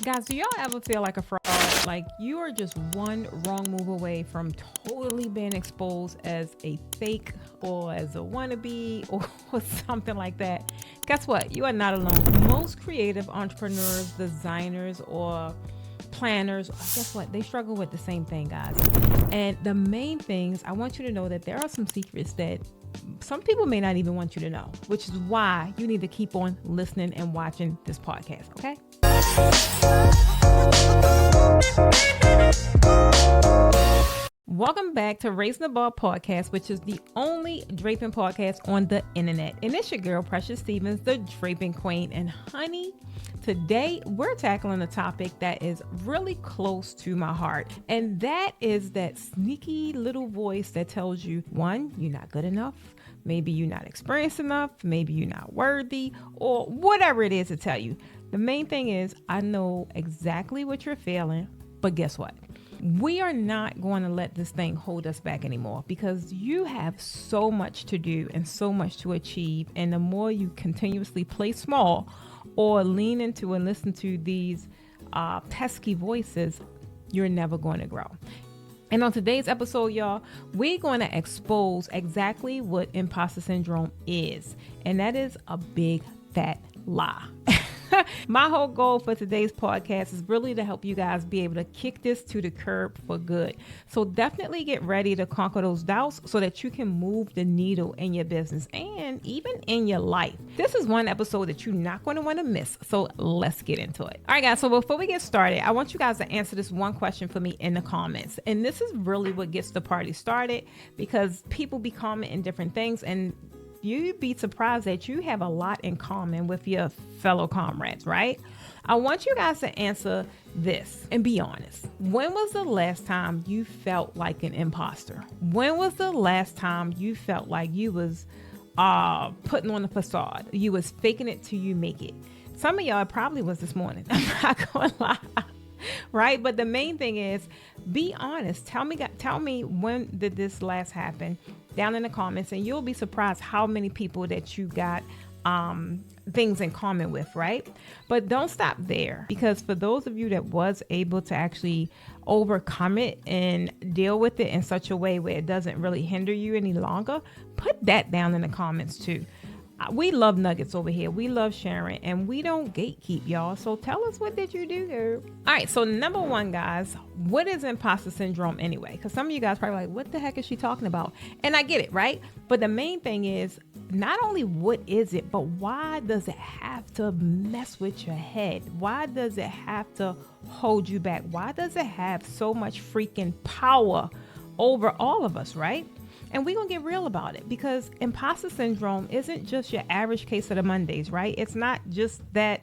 Guys, do y'all ever feel like a fraud? Like you are just one wrong move away from totally being exposed as a fake or as a wannabe or something like that? Guess what? You are not alone. Most creative entrepreneurs, designers, or planners, guess what? They struggle with the same thing, guys. And the main things, I want you to know that there are some secrets that some people may not even want you to know, which is why you need to keep on listening and watching this podcast, okay? Welcome back to Raising the Bar podcast, which is the only draping podcast on the internet. And it's your girl, Precious Stevens, the Draping Queen. And honey, today we're tackling a topic that is really close to my heart. And that is that sneaky little voice that tells you, one, you're not good enough. Maybe you're not experienced enough. Maybe you're not worthy, or whatever it is to tell you. The main thing is, I know exactly what you're feeling, but guess what? We are not going to let this thing hold us back anymore, because you have so much to do and so much to achieve. And the more you continuously play small or lean into and listen to these pesky voices, you're never going to grow. And on today's episode, y'all, we're going to expose exactly what imposter syndrome is. And that is a big fat lie. My whole goal for today's podcast is really to help you guys be able to kick this to the curb for good. So definitely get ready to conquer those doubts so that you can move the needle in your business and even in your life. This is one episode that you're not going to want to miss. So let's get into it. All right, guys. So before we get started, I want you guys to answer this one question for me in the comments. And this is really what gets the party started, because people be commenting different things, and you'd be surprised that you have a lot in common with your fellow comrades, right? I want you guys to answer this and be honest. When was the last time you felt like an imposter? When was the last time you felt like you was putting on a facade? You was faking it till you make it. Some of y'all probably was this morning. I'm not gonna lie. Right? But the main thing is, be honest. Tell me when did this last happen down in the comments, and you'll be surprised how many people that you got things in common with, right? But don't stop there, because for those of you that was able to actually overcome it and deal with it in such a way where it doesn't really hinder you any longer, put that down in the comments too. We love nuggets over here. We love sharing, and we don't gatekeep, y'all. So tell us, what did you do, girl? All right. So number one, guys, what is imposter syndrome anyway? Because some of you guys probably like, what the heck is she talking about? And I get it, right? But the main thing is not only what is it, but why does it have to mess with your head? Why does it have to hold you back? Why does it have so much freaking power over all of us, right? And we're going to get real about it, because imposter syndrome isn't just your average case of the Mondays, right? It's not just that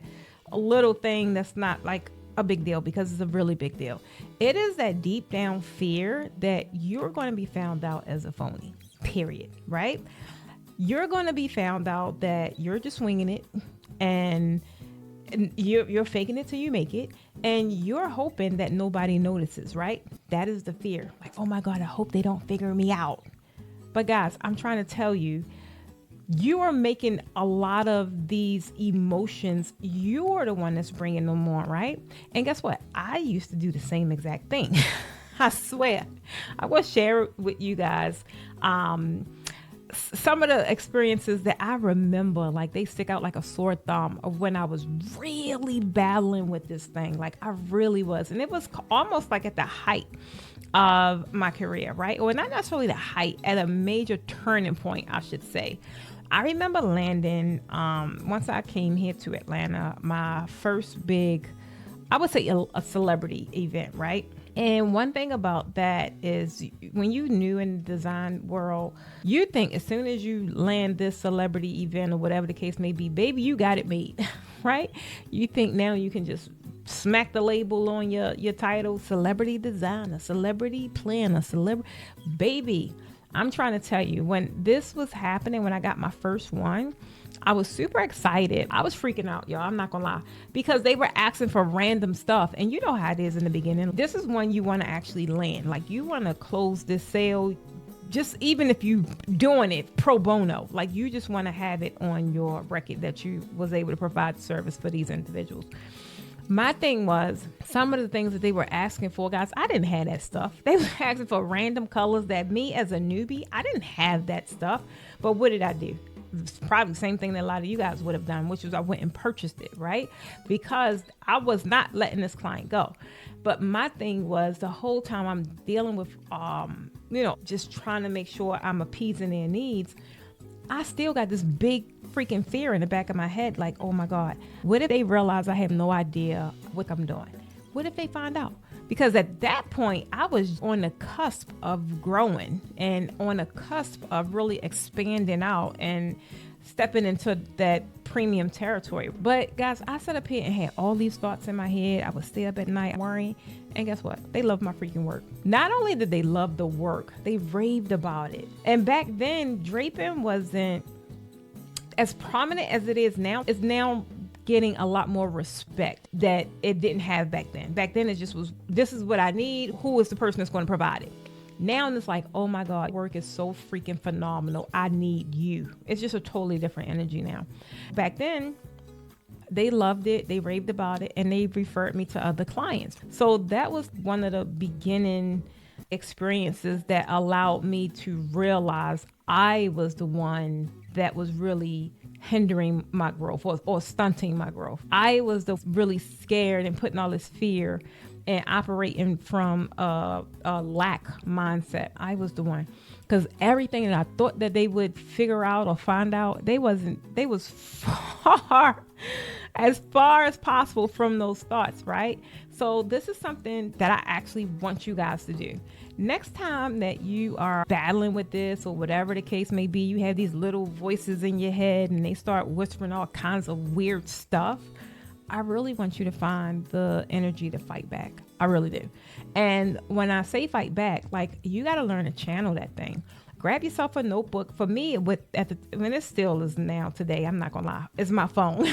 little thing that's not like a big deal, because it's a really big deal. It is that deep down fear that you're going to be found out as a phony, period, right? You're going to be found out that you're just winging it, and you're faking it till you make it, and you're hoping that nobody notices, right? That is the fear. Like, oh my God, I hope they don't figure me out. But guys, I'm trying to tell you, you are making a lot of these emotions. You are the one that's bringing them on, right? And guess what? I used to do the same exact thing. I swear. I will share with you guys some of the experiences that I remember, like they stick out like a sore thumb, of when I was really battling with this thing. Like I really was. And it was almost like at the height of my career, right? Or not necessarily the height, at a major turning point, I should say. I remember landing, once I came here to Atlanta, my first big, I would say a celebrity event, right? And one thing about that is, when you new in the design world, you think as soon as you land this celebrity event or whatever the case may be, baby, you got it made, right? You think now you can just smack the label on your title, celebrity designer, celebrity planner, baby. I'm trying to tell you, when this was happening, when I got my first one, I was super excited. I was freaking out, y'all. I'm not gonna lie, because they were asking for random stuff. And you know how it is in the beginning. This is when you want to actually land. Like, you want to close this sale, just even if you doing it pro bono. Like, you just want to have it on your record that you was able to provide service for these individuals. My thing was some of the things that they were asking for, guys, I didn't have that stuff. They were asking for random colors that me as a newbie, I didn't have that stuff. But what did I do? It's probably the same thing that a lot of you guys would have done, which was I went and purchased it, right? Because I was not letting this client go. But my thing was the whole time I'm dealing with, just trying to make sure I'm appeasing their needs. I still got this big freaking fear in the back of my head. Like, oh my God, what if they realize I have no idea what I'm doing? What if they find out? Because at that point, I was on the cusp of growing and on the cusp of really expanding out and stepping into that premium territory. But guys, I sat up here and had all these thoughts in my head. I would stay up at night worrying. And guess what? They love my freaking work. Not only did they love the work, they raved about it. And back then, draping wasn't as prominent as it is now. It's now getting a lot more respect that it didn't have back then. Back then, it just was, this is what I need. Who is the person that's going to provide it? Now it's like, oh my God, work is so freaking phenomenal. I need you. It's just a totally different energy now. Back then, they loved it. They raved about it, and they referred me to other clients. So that was one of the beginning experiences that allowed me to realize I was the one that was really hindering my growth or stunting my growth. I was the really scared and putting all this fear and operating from a lack mindset. I was the one, because everything that I thought that they would figure out or find out, they was far as possible from those thoughts, right? So this is something that I actually want you guys to do. Next time that you are battling with this or whatever the case may be, you have these little voices in your head and they start whispering all kinds of weird stuff. I really want you to find the energy to fight back. I really do. And when I say fight back, like, you got to learn to channel that thing. Grab yourself a notebook. For me, when it still is now today, I'm not gonna lie, it's my phone.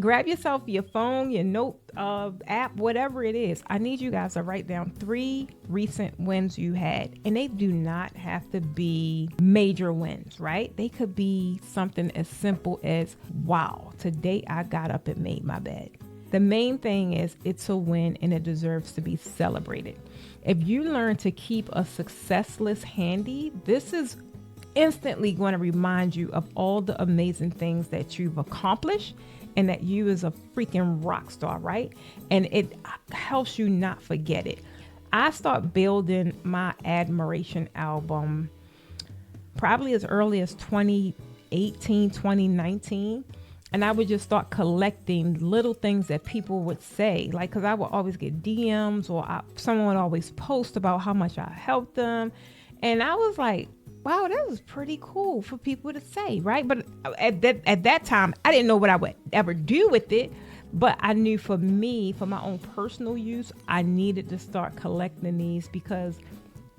Grab yourself your phone, your note app, whatever it is. I need you guys to write down 3 recent wins you had, and they do not have to be major wins, right? They could be something as simple as, wow, today I got up and made my bed. The main thing is it's a win and it deserves to be celebrated. If you learn to keep a success list handy, this is instantly going to remind you of all the amazing things that you've accomplished and that you is a freaking rock star, right? And it helps you not forget it. I start building my admiration album probably as early as 2018, 2019. And I would just start collecting little things that people would say, like, because I would always get DMs or someone would always post about how much I helped them. And I was like, wow, that was pretty cool for people to say, right? But at that time, I didn't know what I would ever do with it. But I knew for me, for my own personal use, I needed to start collecting these, because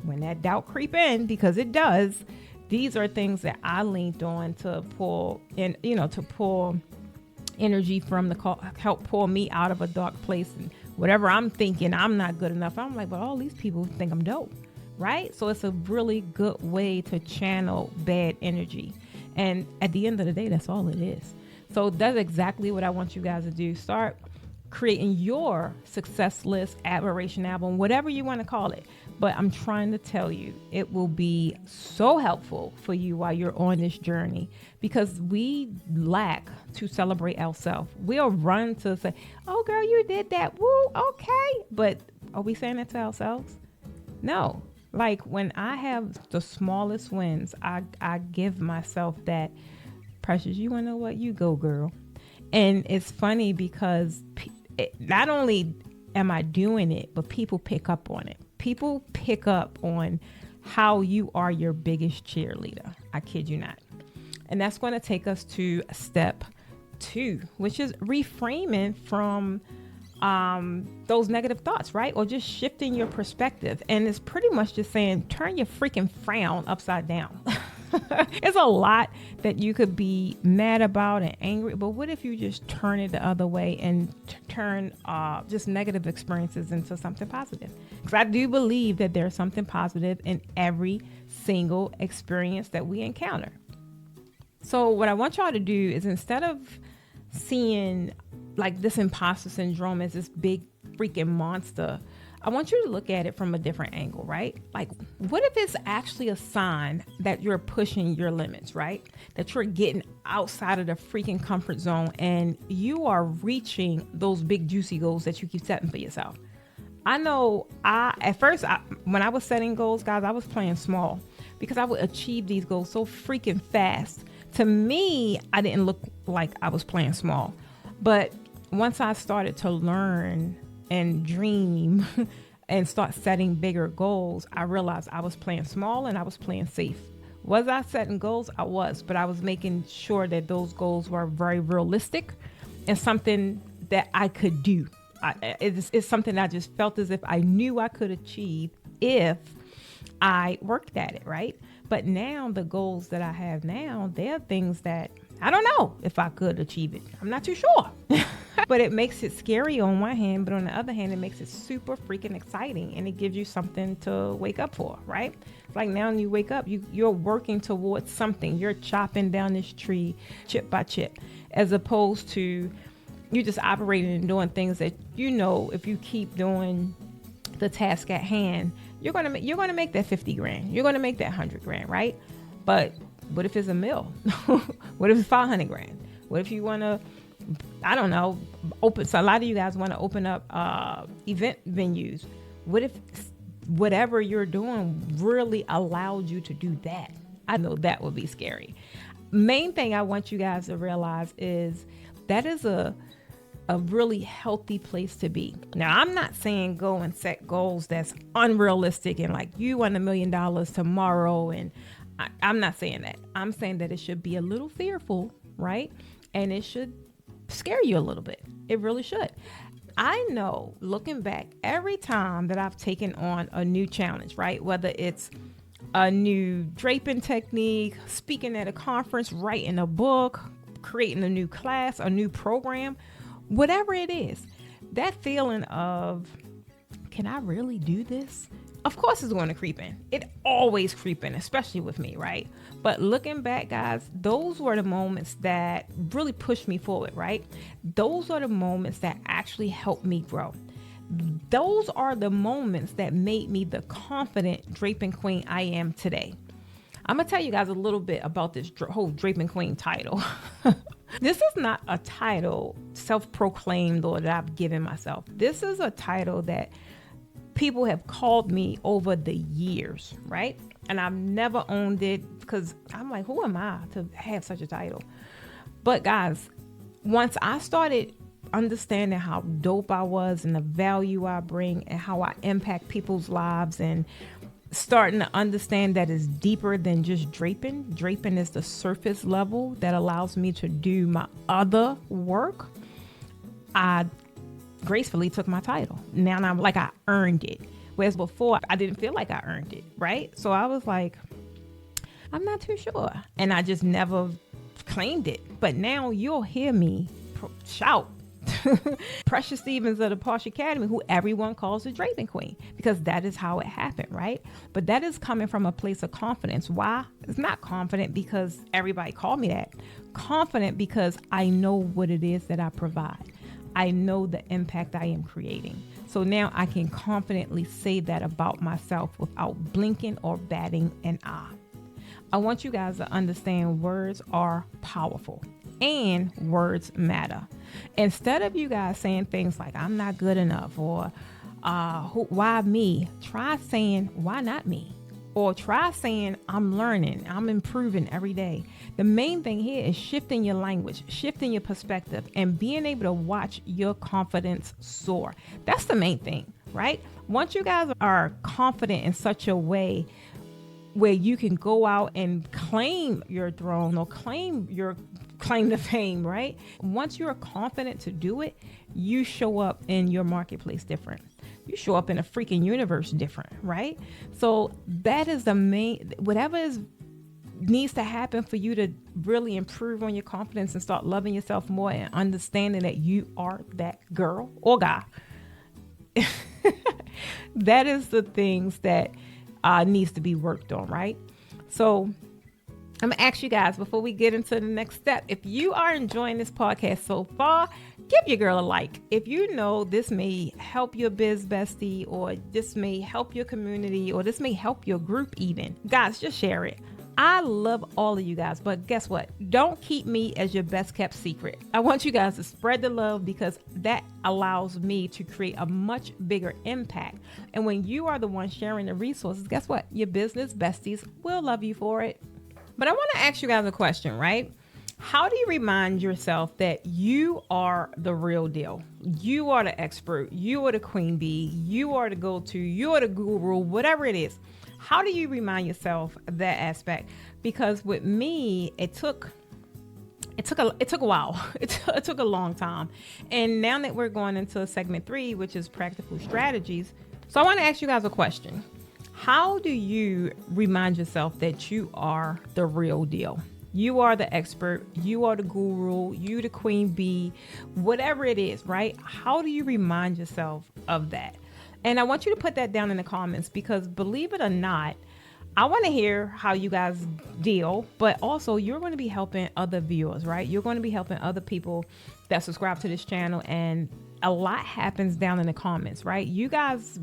when that doubt creep in, because it does, these are things that I leaned on to pull in, to pull energy from help pull me out of a dark place. And whatever I'm thinking, I'm not good enough. I'm like, but all these people think I'm dope, right? So it's a really good way to channel bad energy. And at the end of the day, that's all it is. So that's exactly what I want you guys to do. Start creating your success list, admiration album, whatever you want to call it. But I'm trying to tell you, it will be so helpful for you while you're on this journey, because we lack to celebrate ourselves. We'll run to say, oh girl, you did that. Woo, okay. But are we saying that to ourselves? No. Like, when I have the smallest wins, I give myself that, Precious, you want to know what? You go, girl. And it's funny because not only am I doing it, but people pick up on it. People pick up on how you are your biggest cheerleader. I kid you not. And that's going to take us to step 2, which is reframing from those negative thoughts, right? Or just shifting your perspective. And it's pretty much just saying, turn your freaking frown upside down. It's a lot that you could be mad about and angry, but what if you just turn it the other way and turn just negative experiences into something positive? Because I do believe that there's something positive in every single experience that we encounter. So what I want y'all to do is, instead of seeing like this imposter syndrome is this big freaking monster, I want you to look at it from a different angle, right? Like, what if it's actually a sign that you're pushing your limits, right? That you're getting outside of the freaking comfort zone and you are reaching those big juicy goals that you keep setting for yourself. I know at first, when I was setting goals, guys, I was playing small because I would achieve these goals so freaking fast. To me, I didn't look like I was playing small. But once I started to learn and dream and start setting bigger goals, I realized I was playing small and I was playing safe. Was I setting goals? I was, but I was making sure that those goals were very realistic and something that I could do. It's something I just felt as if I knew I could achieve if I worked at it, right? But now the goals that I have now, they're things that I don't know if I could achieve it. I'm not too sure. But it makes it scary on one hand, but on the other hand, it makes it super freaking exciting and it gives you something to wake up for, right? Like now when you wake up, you're working towards something. You're chopping down this tree chip by chip, as opposed to you just operating and doing things that, you know, if you keep doing the task at hand, you're going to make that 50 grand. You're going to make that 100 grand, right? But what if it's a mill? What if it's 500 grand? What if you want to, I don't know, so a lot of you guys want to open up event venues. What if whatever you're doing really allowed you to do that? I know that would be scary. Main thing I want you guys to realize is that is a really healthy place to be. Now, I'm not saying go and set goals that's unrealistic and like you want $1 million tomorrow. And I'm not saying that. I'm saying that it should be a little fearful, right? And it should scare you a little bit. It really should. I know, looking back, every time that I've taken on a new challenge, right? Whether it's a new draping technique, speaking at a conference, writing a book, creating a new class, a new program, whatever it is, that feeling of, can I really do this? Of course it's going to creep in. It always creep in, especially with me, right? But looking back, guys, those were the moments that really pushed me forward, right? Those are the moments that actually helped me grow. Those are the moments that made me the confident draping queen I am today. I'm going to tell you guys a little bit about this whole draping queen title. This is not a title self-proclaimed or that I've given myself. This is a title that people have called me over the years, right? And I've never owned it because I'm like, who am I to have such a title? But guys, once I started understanding how dope I was and the value I bring and how I impact people's lives and starting to understand that it's deeper than just draping. Draping is the surface level that allows me to do my other work. I gracefully took my title. Now I'm like, I earned it. Whereas before, I didn't feel like I earned it, right? So I was like, I'm not too sure. And I just never claimed it. But now you'll hear me shout. Precious Stevens of the Posh Academy, who everyone calls the Draping Queen, because that is how it happened, right? But that is coming from a place of confidence. Why? It's not confident because everybody called me that. Confident because I know what it is that I provide. I know the impact I am creating. So now I can confidently say that about myself without blinking or batting an eye. I want you guys to understand words are powerful and words matter. Instead of you guys saying things like, I'm not good enough or why me? Try saying, why not me? Or try saying, I'm learning, I'm improving every day. The main thing here is shifting your language, shifting your perspective, and being able to watch your confidence soar. That's the main thing, right? Once you guys are confident in such a way where you can go out and claim your throne or claim to fame, right? Once you're confident to do it, you show up in your marketplace different. You show up in a freaking universe different, right? So that is the main, whatever needs to happen for you to really improve on your confidence and start loving yourself more and understanding that you are that girl or guy. That is the things that needs to be worked on, right? So I'm gonna ask you guys before we get into the next step, if you are enjoying this podcast so far, give your girl a like. If you know this may help your biz bestie, or this may help your community, or this may help your group even, guys, just share it. I love all of you guys, but guess what? Don't keep me as your best kept secret. I want you guys to spread the love, because that allows me to create a much bigger impact. And when you are the one sharing the resources, guess what? Your business besties will love you for it. But I want to ask you guys a question, right? How do you remind yourself that you are the real deal? You are the expert. You are the queen bee. You are the go-to. You are the guru, whatever it is. How do you remind yourself that aspect? Because with me, it took a while. It took a long time. And now that we're going into segment 3, which is practical strategies. So I want to ask you guys a question. How do you remind yourself that you are the real deal? You are the expert. You are the guru. You the queen bee, whatever it is, right? How do you remind yourself of that? And I want you to put that down in the comments, because believe it or not, I want to hear how you guys deal, but also you're going to be helping other viewers, right? You're going to be helping other people that subscribe to this channel, and a lot happens down in the comments, right? You guys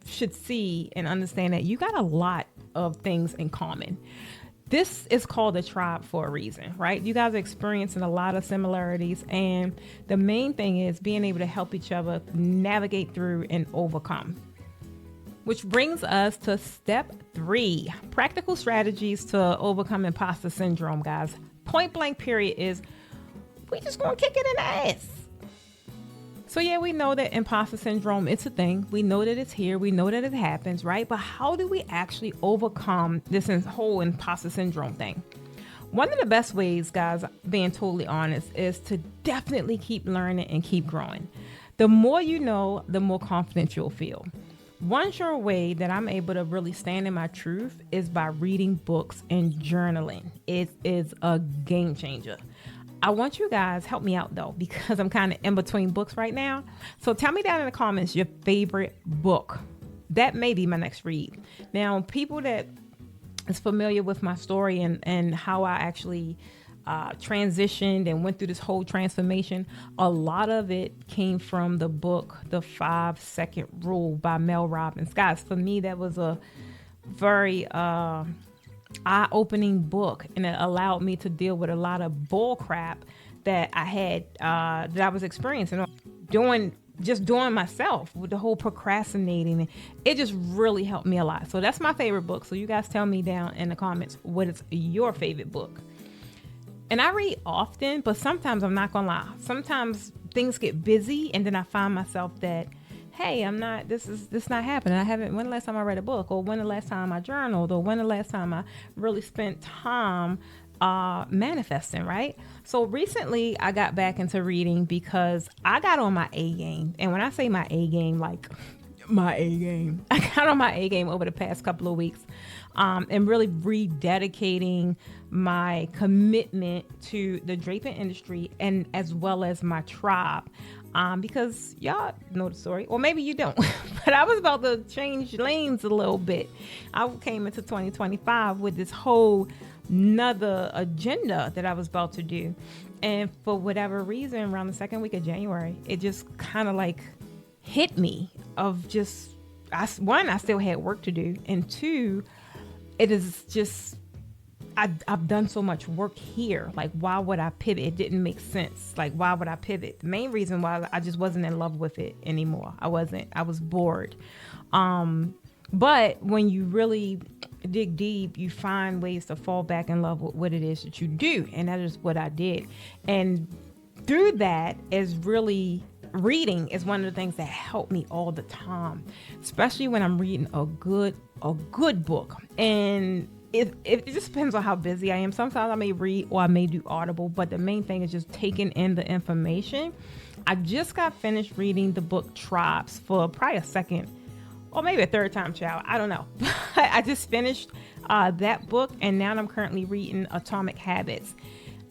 should see and understand that you got a lot of things in common. This is called a tribe for a reason, right? You guys are experiencing a lot of similarities, and the main thing is being able to help each other navigate through and overcome. Which brings us to step 3, practical strategies to overcome imposter syndrome, guys. Point blank period is, we just gonna kick it in the ass. So yeah, we know that imposter syndrome, it's a thing. We know that it's here. We know that it happens, right? But how do we actually overcome this whole imposter syndrome thing? One of the best ways, guys, being totally honest, is to definitely keep learning and keep growing. The more you know, the more confident you'll feel. One sure way that I'm able to really stand in my truth is by reading books and journaling. It is a game changer. I want you guys help me out though, because I'm kind of in between books right now. So tell me down in the comments your favorite book. That may be my next read. Now, people that is familiar with my story and how I actually transitioned and went through this whole transformation, a lot of it came from the book, The 5-Second Rule by Mel Robbins. Guys, for me, that was a very eye-opening book, and it allowed me to deal with a lot of bull crap that I had that I was experiencing doing myself with the whole procrastinating. It just really helped me a lot. So that's my favorite book. So you guys tell me down in the comments what is your favorite book. And I read often, but sometimes, I'm not gonna lie, sometimes things get busy, and then I find myself that, hey, this not happening. When the last time I read a book, or when the last time I journaled, or when the last time I really spent time manifesting, right? So recently I got back into reading because I got on my A game. And when I say my A game, like my A game, I got on my A game over the past couple of weeks, and really rededicating my commitment to the draping industry, and as well as my tribe. Because y'all know the story, or maybe you don't, but I was about to change lanes a little bit. I came into 2025 with this whole nother agenda that I was about to do. And for whatever reason, around the second week of January, it just kind of like hit me of just, one, I still had work to do. And two, it is just, I've done so much work here. Like, why would I pivot? It didn't make sense. Like, why would I pivot? The main reason why, I just wasn't in love with it anymore. I was bored. But when you really dig deep, you find ways to fall back in love with what it is that you do. And that is what I did. And through that is really, reading is one of the things that help me all the time, especially when I'm reading a good book. And it just depends on how busy I am. Sometimes I may read, or I may do Audible, but the main thing is just taking in the information. I just got finished reading the book Tribes for probably a second, or maybe a third time, child. I don't know. I just finished that book, and now I'm currently reading Atomic Habits.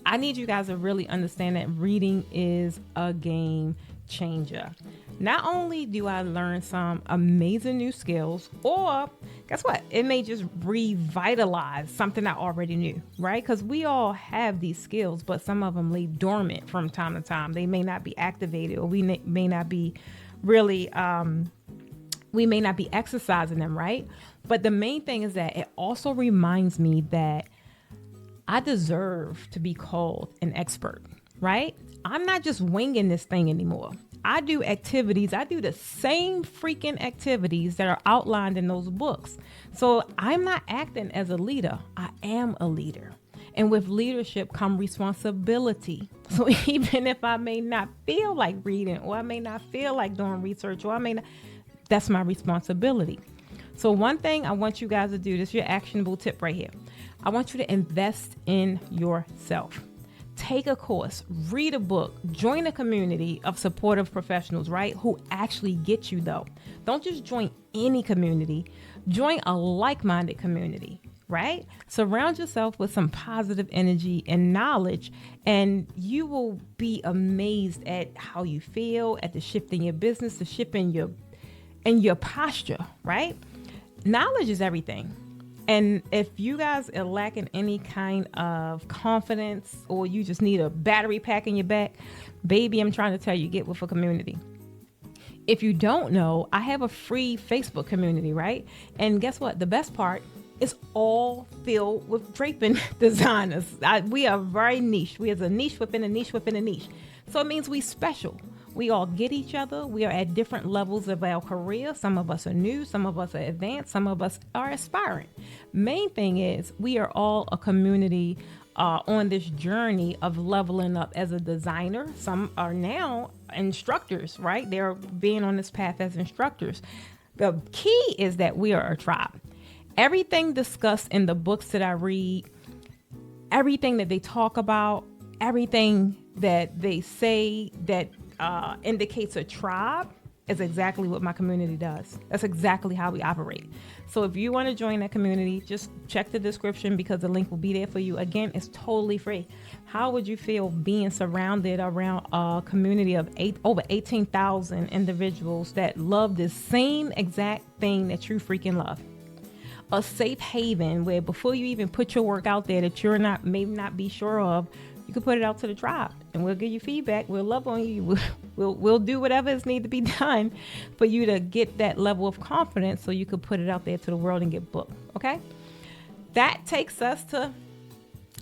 I need you guys to really understand that reading is a game changer. Not only do I learn some amazing new skills, or guess what? It may just revitalize something I already knew, right? Because we all have these skills, but some of them lay dormant from time to time. They may not be activated, or we may not be really, we may not be exercising them, right? But the main thing is that it also reminds me that I deserve to be called an expert, right? I'm not just winging this thing anymore. I do activities. I do the same freaking activities that are outlined in those books. So I'm not acting as a leader. I am a leader. And with leadership come responsibility. So even if I may not feel like reading, or I may not feel like doing research, or that's my responsibility. So one thing I want you guys to do, this is your actionable tip right here. I want you to invest in yourself. Take a course, read a book, join a community of supportive professionals, right? Who actually get you though. Don't just join any community, join a like-minded community, right? Surround yourself with some positive energy and knowledge, and you will be amazed at how you feel, at the shift in your business, the shift in your posture, right? Knowledge is everything. And if you guys are lacking any kind of confidence, or you just need a battery pack in your back, baby, I'm trying to tell you, get with a community. If you don't know, I have a free Facebook community, right? And guess what? The best part is all filled with draping designers. We are very niche. We have a niche within a niche within a niche. So it means we special. We all get each other. We are at different levels of our career. Some of us are new, some of us are advanced, some of us are aspiring. Main thing is we are all a community on this journey of leveling up as a designer. Some are now instructors, right? They're being on this path as instructors. The key is that we are a tribe. Everything discussed in the books that I read, everything that they talk about, everything that they say that indicates a tribe is exactly what my community does. That's exactly how we operate. So if you want to join that community, just check the description because the link will be there for you. Again, it's totally free. How would you feel being surrounded around a community of over 18,000 individuals that love the same exact thing that you freaking love? A safe haven where before you even put your work out there that you're maybe not be sure of, you can put it out to the tribe and we'll give you feedback. We'll love on you. We'll do whatever is need to be done for you to get that level of confidence so you can put it out there to the world and get booked. Okay. That takes us to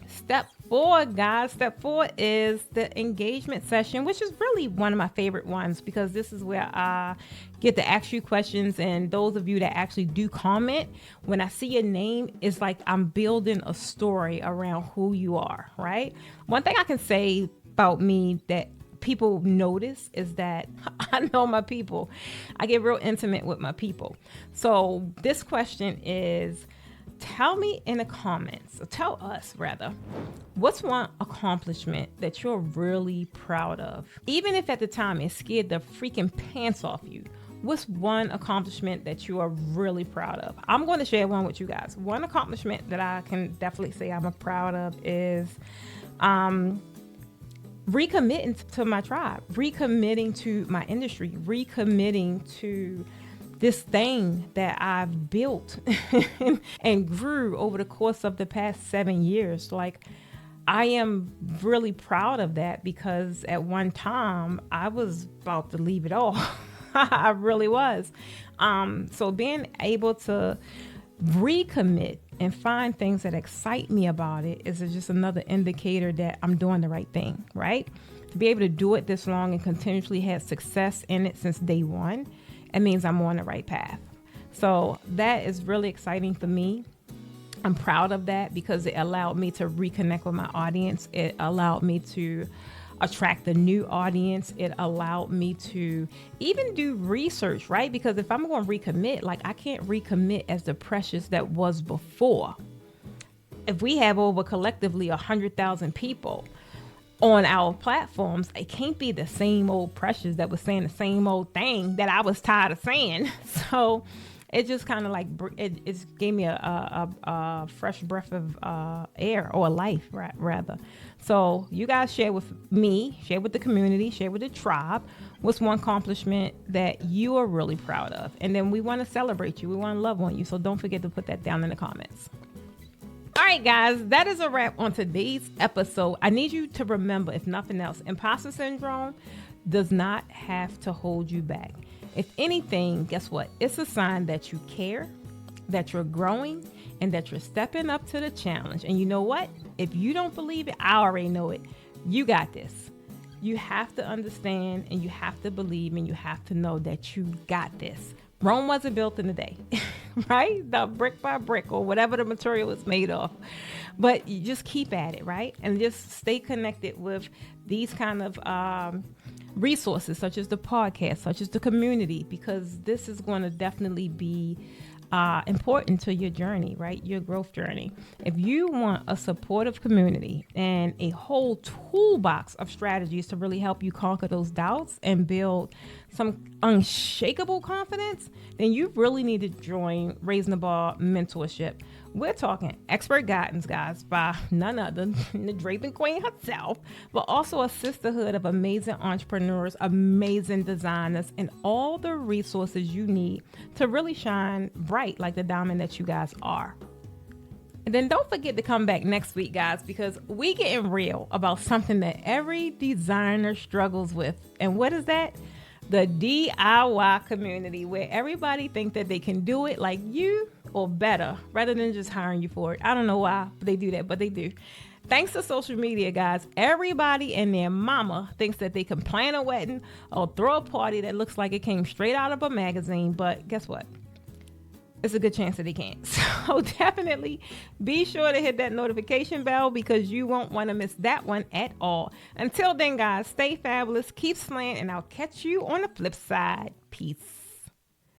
step 4, guys. Step 4 is the engagement session, which is really one of my favorite ones because this is where I get to ask you questions. And those of you that actually do comment, when I see your name, it's like I'm building a story around who you are, right? One thing I can say about me that people notice is that I know my people. I get real intimate with my people. So this question is, tell me in the comments, or tell us rather, what's one accomplishment that you're really proud of? Even if at the time it scared the freaking pants off you, what's one accomplishment that you are really proud of? I'm going to share one with you guys. One accomplishment that I can definitely say I'm proud of is recommitting to my tribe, recommitting to my industry, recommitting to this thing that I've built and grew over the course of the past 7 years. Like, I am really proud of that because at one time I was about to leave it all. I really was. So being able to recommit and find things that excite me about it is just another indicator that I'm doing the right thing, right? To be able to do it this long and continuously have success in it since day one, it means I'm on the right path. So that is really exciting for me. I'm proud of that because it allowed me to reconnect with my audience. It allowed me to attract a new audience. It allowed me to even do research, right? Because if I'm going to recommit, like I can't recommit as the Precious that was before. If we have over collectively 100,000 people on our platforms, it can't be the same old Precious that was saying the same old thing that I was tired of saying. So it just kind of like it gave me a fresh breath of air, or life, rather. So you guys share with me, share with the community, share with the tribe. What's one accomplishment that you are really proud of? And then we want to celebrate you. We want to love on you. So don't forget to put that down in the comments. All right, guys, that is a wrap on today's episode. I need you to remember, if nothing else, imposter syndrome does not have to hold you back. If anything, guess what? It's a sign that you care, that you're growing, and that you're stepping up to the challenge. And you know what? If you don't believe it, I already know it. You got this. You have to understand, and you have to believe, and you have to know that you got this. Rome wasn't built in a day, right? The brick by brick, or whatever the material is made of. But you just keep at it, right? And just stay connected with these kind of resources, such as the podcast, such as the community, because this is going to definitely be important to your journey, right? Your growth journey. If you want a supportive community and a whole toolbox of strategies to really help you conquer those doubts and build some unshakable confidence, then you really need to join Raising the Bar Mentorship. We're talking expert guidance, guys, by none other than the Draping Queen herself, but also a sisterhood of amazing entrepreneurs, amazing designers, and all the resources you need to really shine bright like the diamond that you guys are. And then don't forget to come back next week, guys, because we getting real about something that every designer struggles with. And what is that? The DIY community, where everybody thinks that they can do it like you or better, rather than just hiring you for it. I don't know why they do that, but they do. Thanks to social media, guys, everybody and their mama thinks that they can plan a wedding or throw a party that looks like it came straight out of a magazine. But guess what? It's a good chance that they can't. So definitely be sure to hit that notification bell, because you won't want to miss that one at all. Until then, guys, stay fabulous, keep slaying, and I'll catch you on the flip side. Peace.